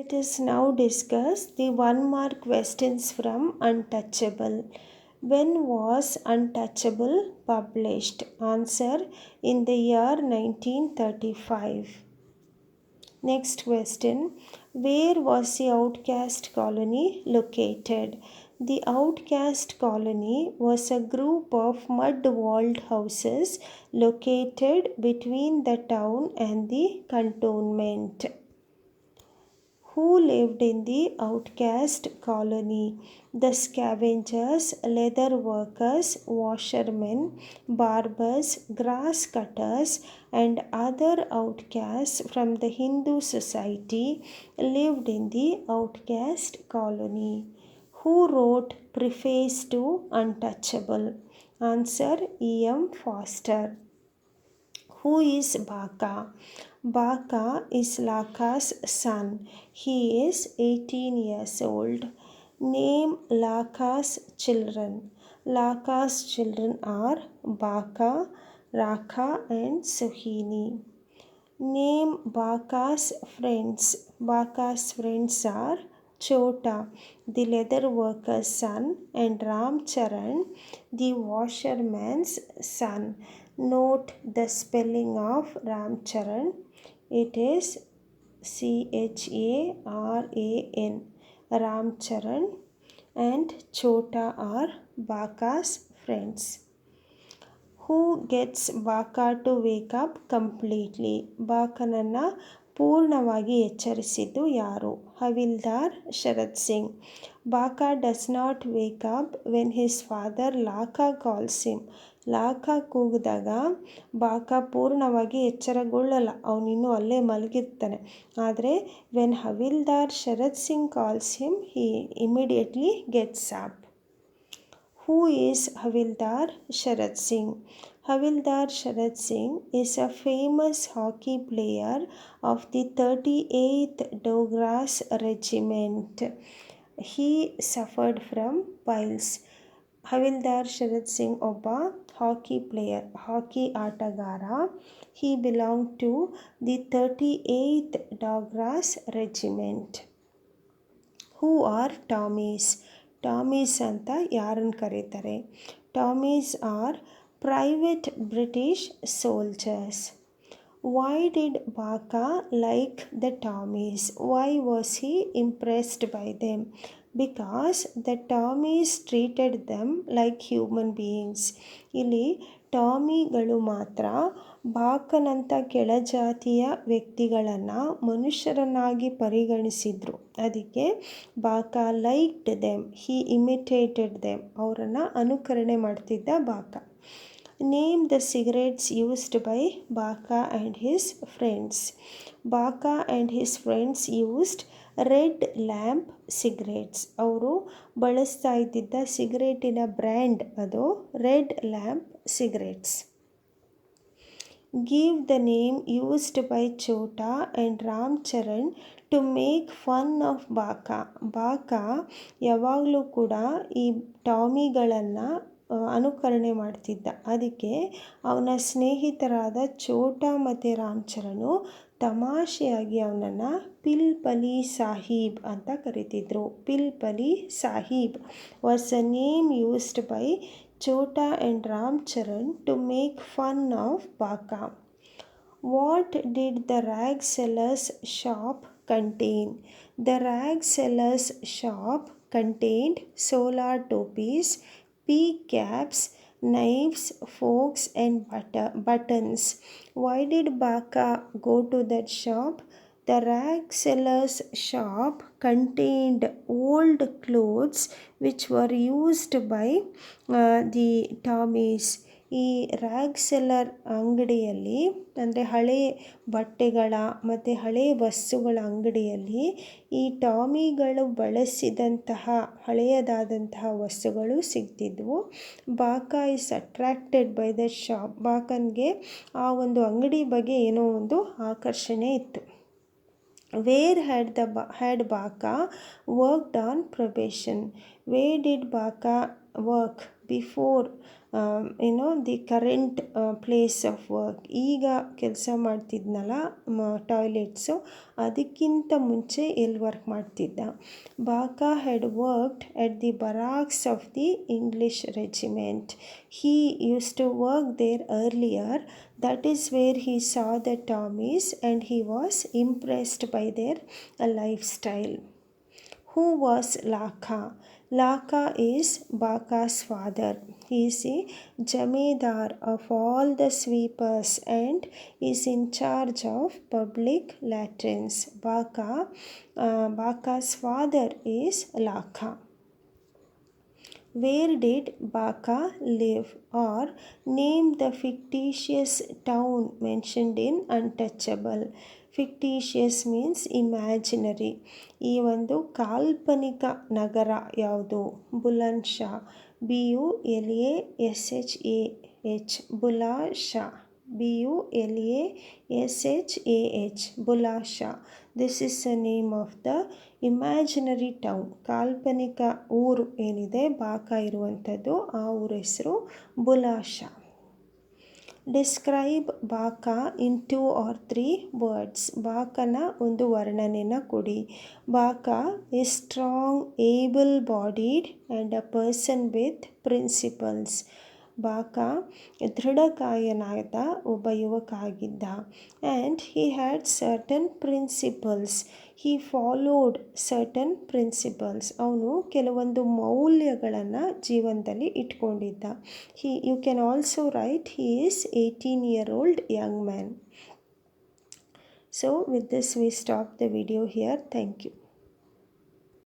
Let us now discuss the 1 mark questions from Untouchable. When was Untouchable published? Answer: in the year 1935. Next question: where was the outcast colony located? The outcast colony was a group of mud-walled houses located between the town and the cantonment. Who lived in the outcast colony? The scavengers, leather workers, washermen, barbers, grass cutters, and other outcasts from the Hindu society lived in the outcast colony. Who wrote Preface to Untouchable? Answer: E.M. Foster. Who is Baka? Baka is Laka's son. He is 18 years old. Name Laka's children. Laka's children are Baka, Raka, and Suhini. Name Baka's friends. Baka's friends are Chota, the leather worker's son, and Ramcharan, the washerman's son. Note the spelling of Ramcharan. It is Charan. Ramcharan and Chota are Baka's friends. Who gets Baka to wake up completely? ಬಾಕನನ್ನು ಪೂರ್ಣವಾಗಿ ಎಚ್ಚರಿಸಿದ್ದು ಯಾರು? Havildar Sharat Singh. Bakha does not wake up when his father Lakha calls him. Lakha ಕೂಗಿದಾಗ ಬಾಕಾ ಪೂರ್ಣವಾಗಿ ಎಚ್ಚರಗೊಳ್ಳಲ್ಲ, ಅವನಿನ್ನೂ ಅಲ್ಲೇ ಮಲಗಿರ್ತಾನೆ. ಆದರೆ when Havildar Sharat Singh calls him, he immediately gets up. Who is Havildar Sharat Singh? Havildar Sharat Singh is a famous hockey player of the 38th Dogras Regiment. He suffered from piles. Havildar Sharat Singh ಒಬ್ಬ ಹಾಕಿ player, ಹಾಕಿ ಆಟಗಾರ. He belonged to the 38th Dogras Regiment. Who are Tommies? Tommies ಅಂತ ಯಾರನ್ನು ಕರೀತಾರೆ? Tommies are private British soldiers. Why did Bakha like the Tommies? Why was he impressed by them? Because the Tommies treated them like human beings. ಇಲ್ಲಿ ಟಾಮಿಗಳು ಮಾತ್ರ ಬಾಕನಂಥ ಕೆಳಜಾತಿಯ ವ್ಯಕ್ತಿಗಳನ್ನು ಮನುಷ್ಯರನ್ನಾಗಿ ಪರಿಗಣಿಸಿದ್ರು. ಅದಕ್ಕೆ Bakha liked them, he imitated them, ಅವರನ್ನು ಅನುಕರಣೆ ಮಾಡ್ತಿದ್ದ Bakha. Name the cigarettes used by Bakha and his friends. Bakha and his friends used red lamp cigarettes. ಅವರು ಬಳಸ್ತಾ ಇದ್ದಿದ್ದ ಸಿಗರೇಟಿನ ಬ್ರ್ಯಾಂಡ್ ಅದು red lamp cigarettes. Give the name used by Chota and Ramcharan to make fun of Baka. Baka ಯಾವಾಗಲೂ ಕೂಡ ಈ ಟಾಮಿಗಳನ್ನು ಅನುಕರಣೆ ಮಾಡ್ತಿದ್ದ. ಅದಕ್ಕೆ ಅವನ ಸ್ನೇಹಿತರಾದ ಚೋಟಾ ಮತ್ತು ರಾಮ್ಚರನು ತಮಾಷೆಯಾಗಿ ಅವನನ್ನು ಪಿಲ್ಪಲಿ ಸಾಹೀಬ್ ಅಂತ ಕರೀತಿದ್ರು. Pilpali Sahib was a name used by Chota and Ramcharan to make fun of Baka. What did the rag seller's shop contain? The rag seller's shop contained solar topis, peak caps, knives, forks, and buttons. Why did Baka go to that shop? The rag seller's shop contained old clothes which were used by the Tommies. ಈ rag seller ಅಂಗಡಿಯಲ್ಲಿ, ಅಂದರೆ ಹಳೆ ಬಟ್ಟೆಗಳ ಮತ್ತು ಹಳೆ ವಸ್ತುಗಳ ಅಂಗಡಿಯಲ್ಲಿ ಈ ಟಾಮಿಗಳು ಬಳಸಿದಂತಹ ಹಳೆಯದಾದಂತಹ ವಸ್ತುಗಳು ಸಿಗ್ತಿದ್ವು. Bakha is attracted by the shop. ಬಾಕನ್ಗೆ ಆ ಒಂದು ಅಂಗಡಿ ಬಗ್ಗೆ ಏನೋ ಒಂದು ಆಕರ್ಷಣೆ ಇತ್ತು. Where had Baka worked on probation? Where did Baka work before the current place of work. ಈಗ ಕೆಲಸ ಮಾಡ್ತಿದ್ನಲ್ಲ ಟಾಯ್ಲೆಟ್ಸು, ಅದಕ್ಕಿಂತ ಮುಂಚೆ ಎಲ್ಲಿ ವರ್ಕ್ ಮಾಡ್ತಿದ್ದ. Bakha had worked at the barracks of the English regiment. He used to work there earlier. That is where he saw the Tommies and he was impressed by their lifestyle. Who was Laka? Laka is Baka's father. He is a Jamedar of all the sweepers and is in charge of public latrines. Baka's father is Laka. Where did Baka live? Or name the fictitious town mentioned in Untouchable. Fictitious means imaginary. ಈ ಒಂದು ಕಾಲ್ಪನಿಕ ನಗರ ಯಾವುದು? ಬುಲಂದ್ Shah. BULASHAH. ಬುಲಂದ್ Shah. BULASHAH. ಬುಲಾಶಾ. This is the name of the imaginary town. ಕಾಲ್ಪನಿಕ ಊರು ಏನಿದೆ Baka ಇರುವಂಥದ್ದು, ಆ ಊರ ಹೆಸರು Bulashah. Describe Bakha in 2 or 3 words. ಬಾಕನ ಒಂದು ವರ್ಣನೆನ ಕೊಡಿ. Bakha is strong, able bodied and a person with principles. Bakha ದೃಢಕಾಯನಾದ ಒಬ್ಬ ಯುವಕ ಆಗಿದ್ದ. And he had certain principles. He followed certain principles. ಅವನು ಕೆಲವೊಂದು ಮೌಲ್ಯಗಳನ್ನು ಜೀವನದಲ್ಲಿ ಇಟ್ಕೊಂಡಿದ್ದ. You can also write he is 18-year-old young man. So with this we stop the video here. Thank you.